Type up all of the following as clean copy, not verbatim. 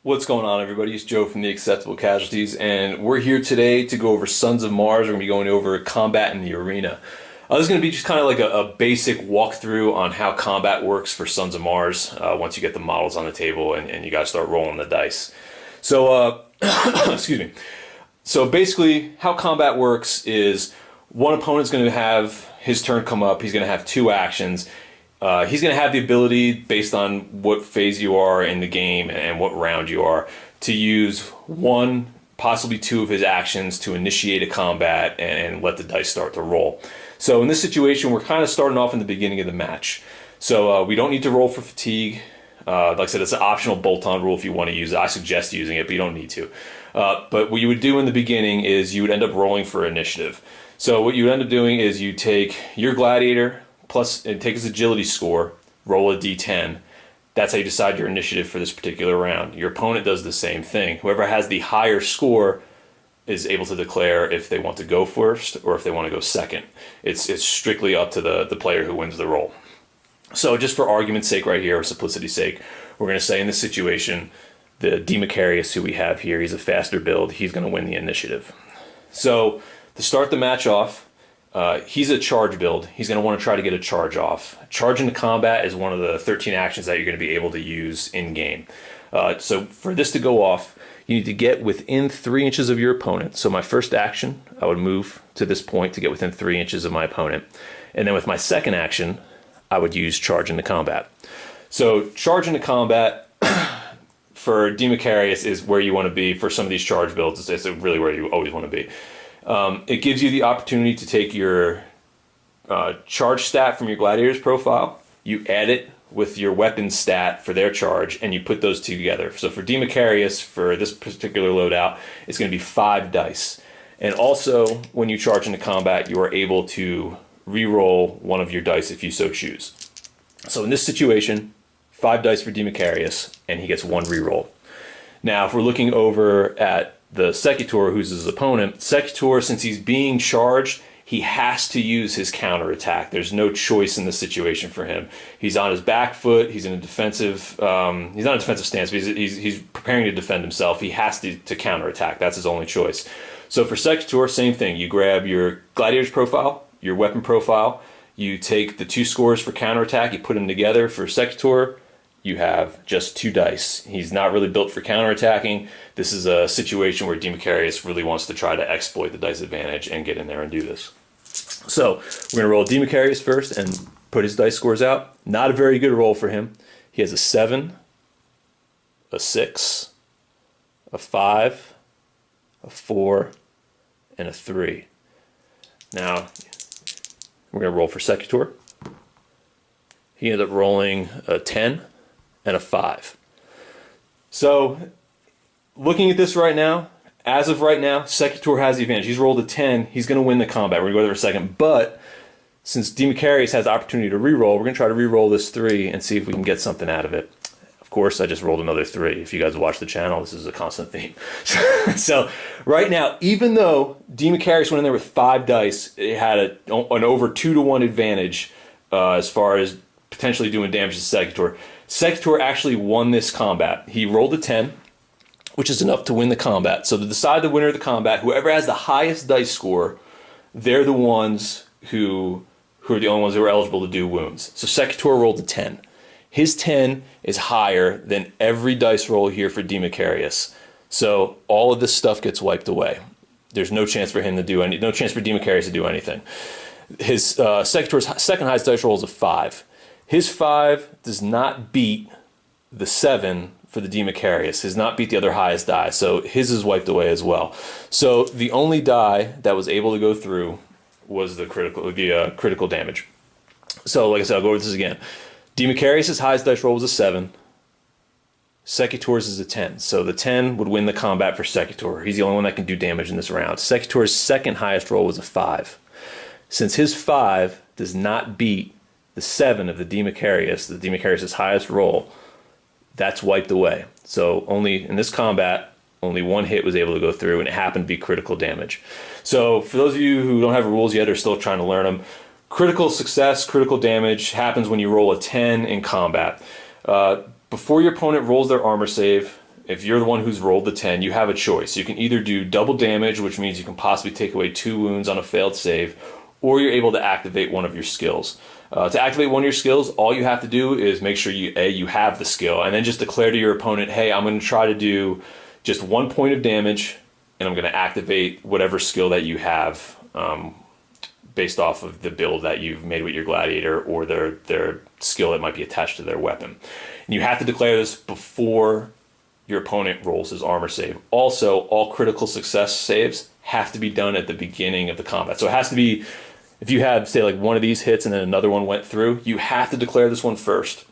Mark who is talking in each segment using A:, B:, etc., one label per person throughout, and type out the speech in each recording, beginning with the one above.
A: What's going on, everybody? It's Joe from the Acceptable Casualties, and we're here today to go over Sons of Mars. We're going to be going over combat in the arena. This is going to be just kind of like a basic walkthrough on how combat works for Sons of Mars once you get the models on the table and you got to start rolling the dice. So, excuse me. So basically, how combat works is one opponent's going to have his turn come up. He's going to have two actions. He's going to have the ability, based on what phase you are in the game and what round you are, to use one, possibly two of his actions to initiate a combat and let the dice start to roll. So in this situation, we're kind of starting off in the beginning of the match. So we don't need to roll for fatigue. Like I said, it's an optional bolt-on rule if you want to use it. I suggest using it, but you don't need to. But what you would do in the beginning is you would end up rolling for initiative. So what you would end up doing is you take your gladiator, and take his agility score, roll a d10. That's how you decide your initiative for this particular round. Your opponent does the same thing. Whoever has the higher score is able to declare if they want to go first or if they want to go second. It's strictly up to the player who wins the roll. So just for argument's sake right here, or simplicity's sake, we're going to say in this situation, the Demacarius who we have here, he's a faster build, he's going to win the initiative. So to start the match off, he's a charge build. He's going to want to try to get a charge off. Charge into combat is one of the 13 actions that you're going to be able to use in-game. So for this to go off, you need to get within 3 inches of your opponent. So my first action, I would move to this point to get within 3 inches of my opponent. And then with my second action, I would use charge into combat. So charge into combat for Demacarius is where you want to be. For some of these charge builds, it's really where you always want to be. It gives you the opportunity to take your charge stat from your gladiator's profile, you add it with your weapon stat for their charge, and you put those two together. So for Demacarius, for this particular loadout, it's going to be 5 dice. And also, when you charge into combat, you are able to re-roll one of your dice if you so choose. So in this situation, 5 dice for Demacarius, and he gets 1 re-roll. Now, if we're looking over at the Secutor, who's his opponent, Secutor, since he's being charged, he has to use his counterattack. There's no choice in this situation for him. He's on his back foot. He's in a defensive. He's not a defensive stance, but he's preparing to defend himself. He has to counterattack. That's his only choice. So for Secutor, same thing. You grab your gladiator's profile, your weapon profile. You take the 2 scores for counterattack. You put them together. For Secutor, you have just 2 dice. He's not really built for counterattacking. This is a situation where Demacarius really wants to try to exploit the dice advantage and get in there and do this. So we're going to roll Demacarius first and put his dice scores out. Not a very good roll for him. He has a 7, a 6, a 5, a 4, and a 3. Now we're going to roll for Secutor. He ended up rolling a 10 and a 5. So looking at this right now, as of right now, Secutor has the advantage. He's rolled a 10. He's going to win the combat. We're going to go there for a second. But since Demacarius has the opportunity to reroll, we're going to try to reroll this 3 and see if we can get something out of it. Of course, I just rolled another 3. If you guys watch the channel, this is a constant theme. So right now, even though Demacarius went in there with 5 dice, it had an over 2-to-1 advantage as far as potentially doing damage to Secutor. Secutor actually won this combat. He rolled a 10, which is enough to win the combat. So to decide the winner of the combat, whoever has the highest dice score, they're the ones who are the only ones who are eligible to do wounds. So Secutor rolled a 10. His 10 is higher than every dice roll here for Demacarius. So all of this stuff gets wiped away. There's no chance for him to do no chance for Demacarius to do anything. His Secutor's second highest dice roll is a 5. His 5 does not beat the 7 for the Demacarius. Does not beat the other highest die, so his is wiped away as well. So the only die that was able to go through was the critical damage. So like I said, I'll go over this again. Demacarius' highest dice roll was a 7. Secutor's is a 10. So the 10 would win the combat for Secutor. He's the only one that can do damage in this round. Secutor's second highest roll was a 5. Since his 5 does not beat the 7 of the Demacarius' highest roll, that's wiped away. So only in this combat, only 1 hit was able to go through, and it happened to be critical damage. So for those of you who don't have rules yet or still trying to learn them, critical success, critical damage happens when you roll a 10 in combat. Before your opponent rolls their armor save, if you're the one who's rolled the 10, you have a choice. You can either do double damage, which means you can possibly take away 2 wounds on a failed save, or you're able to activate one of your skills. To activate one of your skills, all you have to do is make sure you have the skill, and then just declare to your opponent, hey, I'm going to try to do just 1 point of damage, and I'm going to activate whatever skill that you have based off of the build that you've made with your gladiator or their skill that might be attached to their weapon. And you have to declare this before your opponent rolls his armor save. Also, all critical success saves have to be done at the beginning of the combat. So it has to be, if you have, say, like one of these hits and then another one went through, you have to declare this one first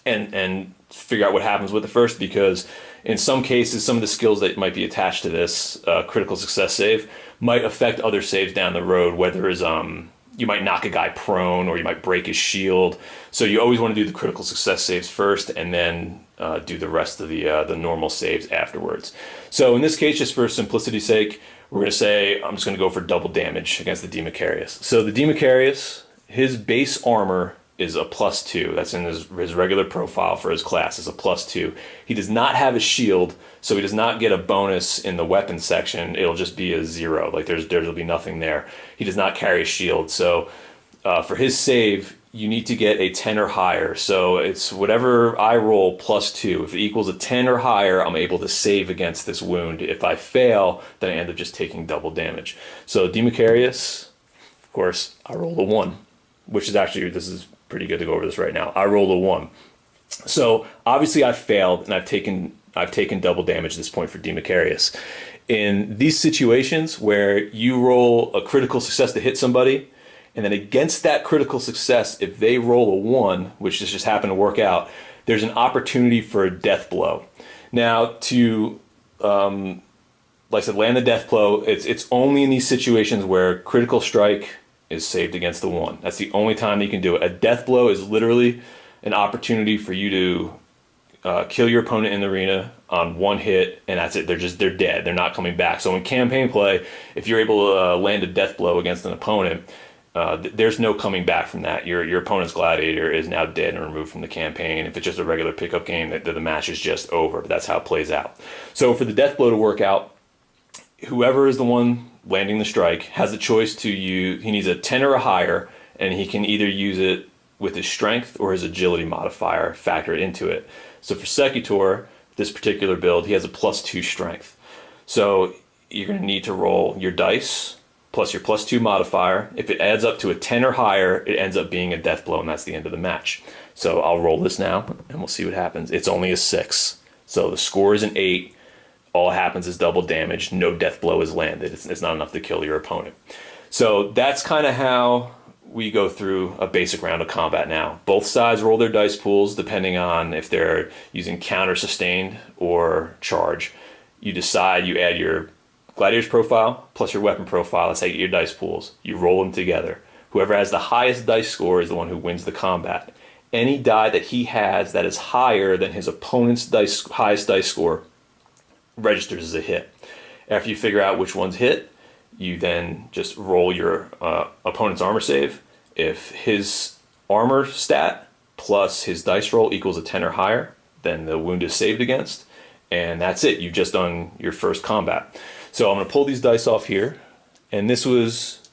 A: and figure out what happens with it first, because in some cases, some of the skills that might be attached to this critical success save might affect other saves down the road, whether it's you might knock a guy prone or you might break his shield. So you always want to do the critical success saves first and then do the rest of the normal saves afterwards. So in this case, just for simplicity's sake, we're going to say I'm just going to go for double damage against the Democarius. So the Democarius, his base armor is a +2. That's in his regular profile for his class, is a +2. He does not have a shield, so he does not get a bonus in the weapon section. It'll just be a 0. Like there'll be nothing there. He does not carry a shield. So for his save, you need to get a 10 or higher. So it's whatever I roll +2. If it equals a 10 or higher, I'm able to save against this wound. If I fail, then I end up just taking double damage. So Democarius, of course, I rolled a 1, which is actually, this is pretty good to go over this right now. I rolled a 1. So obviously I failed, and I've taken double damage at this point for Democarius. In these situations where you roll a critical success to hit somebody, and then against that critical success, if they roll a 1, which just happened to work out, there's an opportunity for a death blow. Now, to like I said, land the death blow, it's only in these situations where critical strike is saved against the 1. That's the only time you can do it. A death blow is literally an opportunity for you to kill your opponent in the arena on 1 hit, and that's it. They're dead. They're not coming back. So in campaign play, if you're able to land a death blow against an opponent, there's no coming back from that. Your opponent's gladiator is now dead and removed from the campaign. If it's just a regular pickup game, the match is just over. But that's how it plays out. So for the death blow to work out, whoever is the one landing the strike has a choice to use. He needs a 10 or a higher, and he can either use it with his strength or his agility modifier, factor it into it. So for Secutor, this particular build, he has a +2 strength. So you're going to need to roll your dice plus your +2 modifier. If it adds up to a 10 or higher, it ends up being a death blow, and that's the end of the match. So I'll roll this now, and we'll see what happens. It's only a 6. So the score is an 8. All happens is double damage. No death blow is landed. It's not enough to kill your opponent. So that's kind of how we go through a basic round of combat now. Both sides roll their dice pools depending on if they're using counter sustained or charge. You decide, you add your gladiator's profile plus your weapon profile. That's how you get your dice pools. You roll them together. Whoever has the highest dice score is the one who wins the combat. Any die that he has that is higher than his opponent's highest dice score registers as a hit. After you figure out which one's hit, you then just roll your opponent's armor save. If his armor stat plus his dice roll equals a 10 or higher, then the wound is saved against, and that's it. You've just done your first combat. So I'm going to pull these dice off here, and this was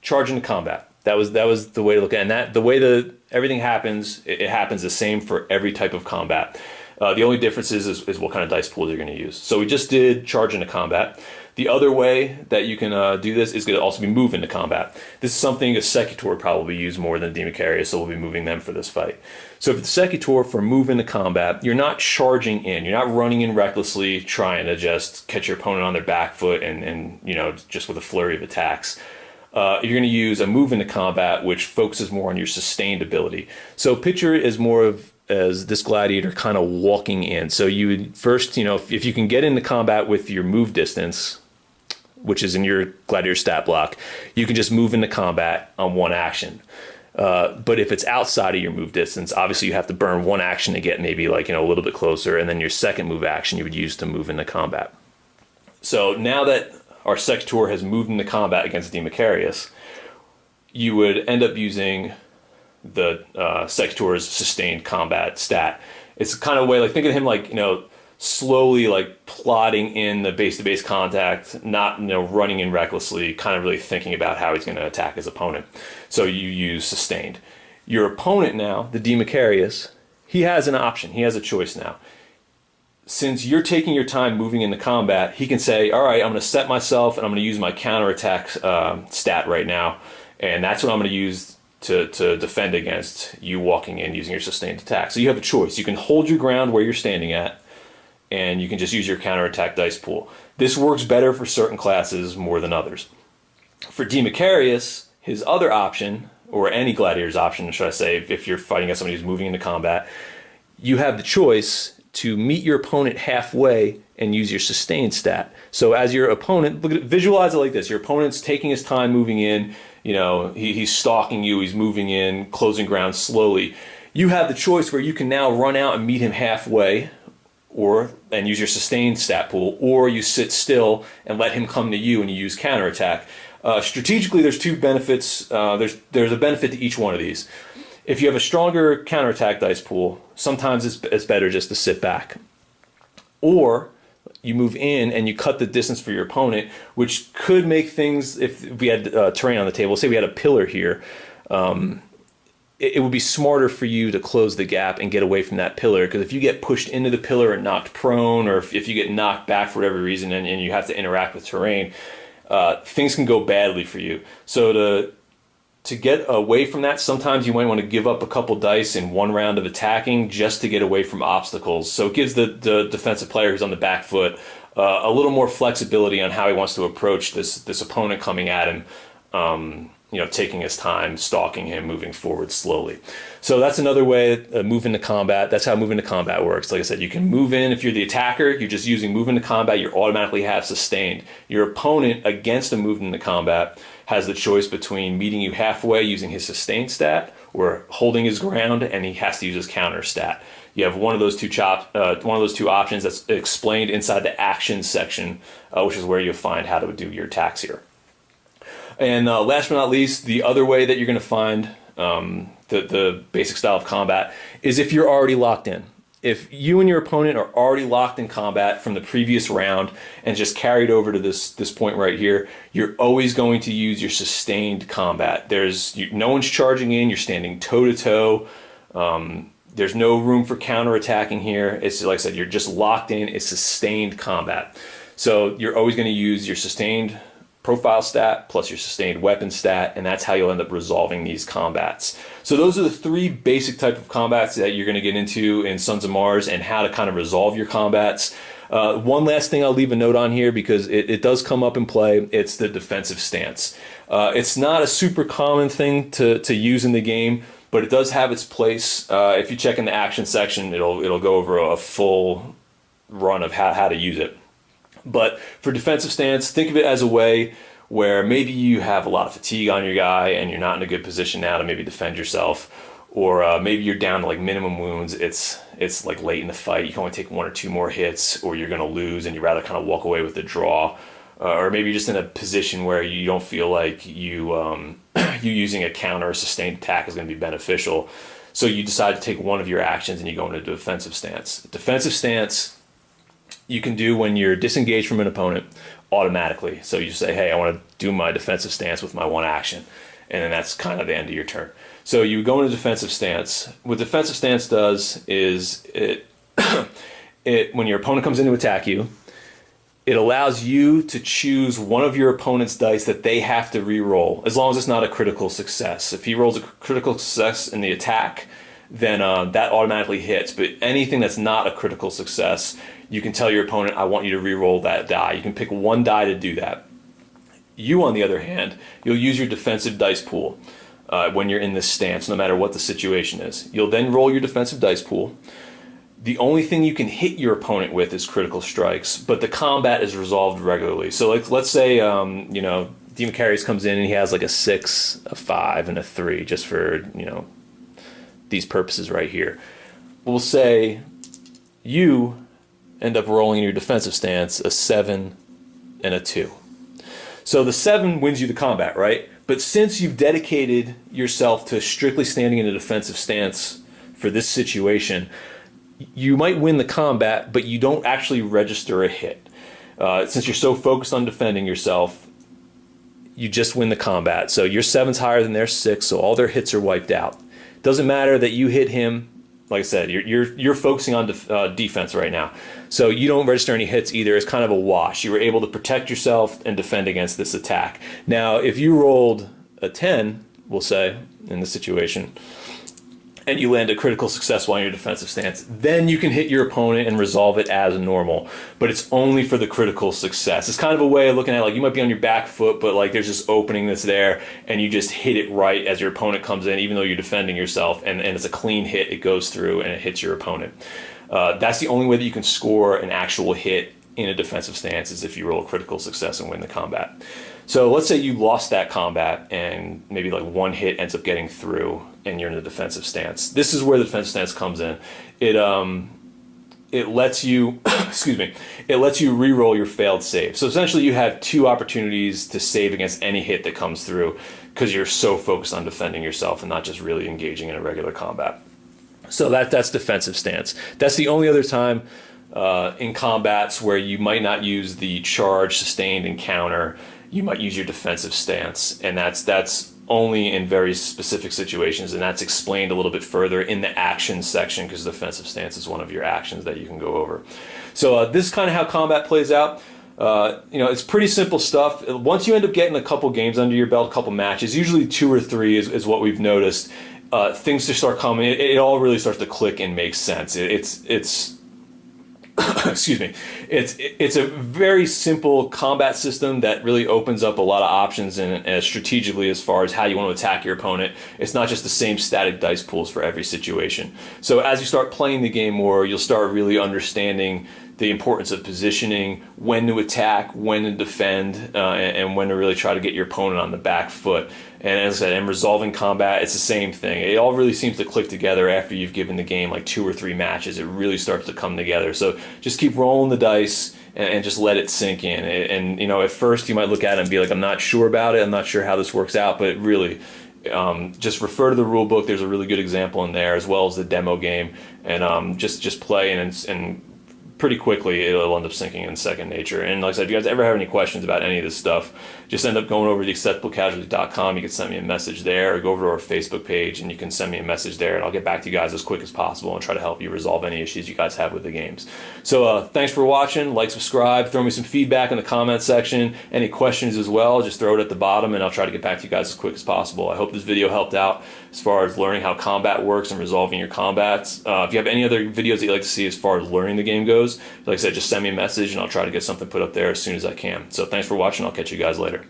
A: charging to combat. That was the way to look at it. And that the way that everything happens, it happens the same for every type of combat. The only difference is what kind of dice pool you're going to use. So we just did charge into combat. The other way that you can do this is going to also be move into combat. This is something a Secutor would probably use more than Democarius, so we'll be moving them for this fight. So for the Secutor, for move into combat, you're not charging in. You're not running in recklessly, trying to just catch your opponent on their back foot and just with a flurry of attacks. You're going to use a move into combat, which focuses more on your sustained ability. So picture it as this gladiator kind of walking in. So you would first, if you can get into combat with your move distance, which is in your gladiator stat block, you can just move into combat on 1 action. But if it's outside of your move distance, obviously you have to burn 1 action to get maybe a little bit closer, and then your second move action you would use to move into combat. So now that our Secutor has moved into combat against Democarius, you would end up using the Secutor's sustained combat stat. It's kind of a way, think of him slowly like plotting in the base-to-base contact, not running in recklessly, kind of really thinking about how he's going to attack his opponent. So you use sustained. Your opponent now, the D. Macarius, he has an option. He has a choice now. Since you're taking your time moving into combat, he can say, all right, I'm going to set myself and I'm going to use my counterattack stat right now, and that's what I'm going to use to defend against you walking in using your sustained attack. So you have a choice. You can hold your ground where you're standing at, and you can just use your counterattack dice pool. This works better for certain classes more than others. For D. Macarius, his other option, or any gladiator's option, should I say, if you're fighting against somebody who's moving into combat, you have the choice to meet your opponent halfway and use your sustained stat. So as your opponent, visualize it like this. Your opponent's taking his time moving in, he's stalking you, he's moving in, closing ground slowly. You have the choice where you can now run out and meet him halfway, and use your sustained stat pool, or you sit still and let him come to you and you use counterattack. Strategically, there's two benefits. There's a benefit to each one of these. If you have a stronger counterattack dice pool, sometimes it's better just to sit back. Or you move in and you cut the distance for your opponent, which could make things, if we had terrain on the table, say we had a pillar here, it would be smarter for you to close the gap and get away from that pillar, because if you get pushed into the pillar and knocked prone, or if you get knocked back for whatever reason and you have to interact with terrain, things can go badly for you. So to get away from that, sometimes you might want to give up a couple dice in one round of attacking just to get away from obstacles. So it gives the defensive player who's on the back foot a little more flexibility on how he wants to approach this opponent coming at him, taking his time, stalking him, moving forward slowly. So that's another way to move into combat. That's how move into combat works. Like I said, you can move in. If you're the attacker, you're just using move into combat, you automatically have sustained. Your opponent against a move into combat has the choice between meeting you halfway using his sustained stat, or holding his ground and he has to use his counter stat. You have one of those two options that's explained inside the actions section, which is where you'll find how to do your attacks here. And last but not least, the other way that you're going to find the basic style of combat is if you're already locked in. If you and your opponent are already locked in combat from the previous round and just carried over to this point right here, you're always going to use your sustained combat. No one's charging in. You're standing toe-to-toe. There's no room for counterattacking here. It's like I said, you're just locked in. It's sustained combat. So you're always going to use your sustained profile stat plus your sustained weapon stat, and that's how you'll end up resolving these combats. So those are the three basic type of combats that you're going to get into in Sons of Mars, and how to kind of resolve your combats. One last thing I'll leave a note on here, because it does come up in play. It's the defensive stance. It's not a super common thing to use in the game, but it does have its place. If you check in the action section, it'll go over a full run of how to use it. But for defensive stance, think of it as a way where maybe you have a lot of fatigue on your guy and you're not in a good position now to maybe defend yourself, or maybe you're down to like minimum wounds. It's like late in the fight, you can only take one or two more hits, or you're going to lose and you'd rather kind of walk away with the draw. Or maybe you're just in a position where you don't feel like you using a counter or sustained attack is going to be beneficial. So you decide to take one of your actions and you go into defensive stance. Defensive stance you can do when you're disengaged from an opponent automatically. So you say, hey, I want to do my defensive stance with my one action. And then that's kind of the end of your turn. So you go into defensive stance. What defensive stance does is when your opponent comes in to attack you, it allows you to choose one of your opponent's dice that they have to re-roll, as long as it's not a critical success. If he rolls a critical success in the attack, then that automatically hits. But anything that's not a critical success, you can tell your opponent, I want you to re-roll that die. You can pick one die to do that. You, on the other hand, you'll use your defensive dice pool when you're in this stance, no matter what the situation is. You'll then roll your defensive dice pool. The only thing you can hit your opponent with is critical strikes, but the combat is resolved regularly. So like, let's say, D. Macarius comes in and he has like a 6, a 5, and a 3, just for, these purposes right here. We'll say you end up rolling in your defensive stance a 7 and a 2. So the 7 wins you the combat, right? But since you've dedicated yourself to strictly standing in a defensive stance for this situation, you might win the combat, but you don't actually register a hit. Since you're so focused on defending yourself, you just win the combat. So your 7's higher than their 6, so all their hits are wiped out. Doesn't matter that you hit him. Like I said, you're focusing on defense right now, so you don't register any hits either. It's kind of a wash. You were able to protect yourself and defend against this attack. Now, if you rolled a 10, we'll say in this situation, and you land a critical success while in your defensive stance, then you can hit your opponent and resolve it as normal, but it's only for the critical success. It's kind of a way of looking at, like, you might be on your back foot, but like there's this opening that's there, and you just hit it right as your opponent comes in, even though you're defending yourself, and it's a clean hit. It goes through and it hits your opponent. That's the only way that you can score an actual hit in a defensive stance, is if you roll a critical success and win the combat. So let's say you lost that combat and maybe like one hit ends up getting through and you're in the defensive stance. This is where the defensive stance comes in. It lets you, excuse me, it lets you re-roll your failed save. So essentially you have 2 opportunities to save against any hit that comes through, because you're so focused on defending yourself and not just really engaging in a regular combat. So that's defensive stance. That's the only other time in combats where you might not use the charge, sustained, and counter. You might use your defensive stance, and that's only in very specific situations, and that's explained a little bit further in the action section, because defensive stance is one of your actions that you can go over. So this is kind of how combat plays out. It's pretty simple stuff. Once you end up getting a couple games under your belt, a couple matches, usually 2 or 3 is what we've noticed, things just start coming. It all really starts to click and make sense. It's excuse me. It's a very simple combat system that really opens up a lot of options and strategically as far as how you want to attack your opponent. It's not just the same static dice pools for every situation. So as you start playing the game more, you'll start really understanding the importance of positioning, when to attack, when to defend, and when to really try to get your opponent on the back foot. And as I said, in resolving combat, it's the same thing. It all really seems to click together after you've given the game like 2 or 3 matches. It really starts to come together. So just keep rolling the dice and just let it sink in. And at first you might look at it and be like, I'm not sure about it. I'm not sure how this works out, but really, just refer to the rule book. There's a really good example in there, as well as the demo game, and just play and pretty quickly it'll end up sinking in second nature. And like I said, if you guys ever have any questions about any of this stuff, just end up going over to acceptablecasualty.com. You can send me a message there, or go over to our Facebook page and you can send me a message there, and I'll get back to you guys as quick as possible and try to help you resolve any issues you guys have with the games. So thanks for watching. Like, subscribe, throw me some feedback in the comment section. Any questions as well, just throw it at the bottom and I'll try to get back to you guys as quick as possible. I hope this video helped out as far as learning how combat works and resolving your combats. If you have any other videos that you'd like to see as far as learning the game goes, like I said, just send me a message and I'll try to get something put up there as soon as I can. So thanks for watching. I'll catch you guys later.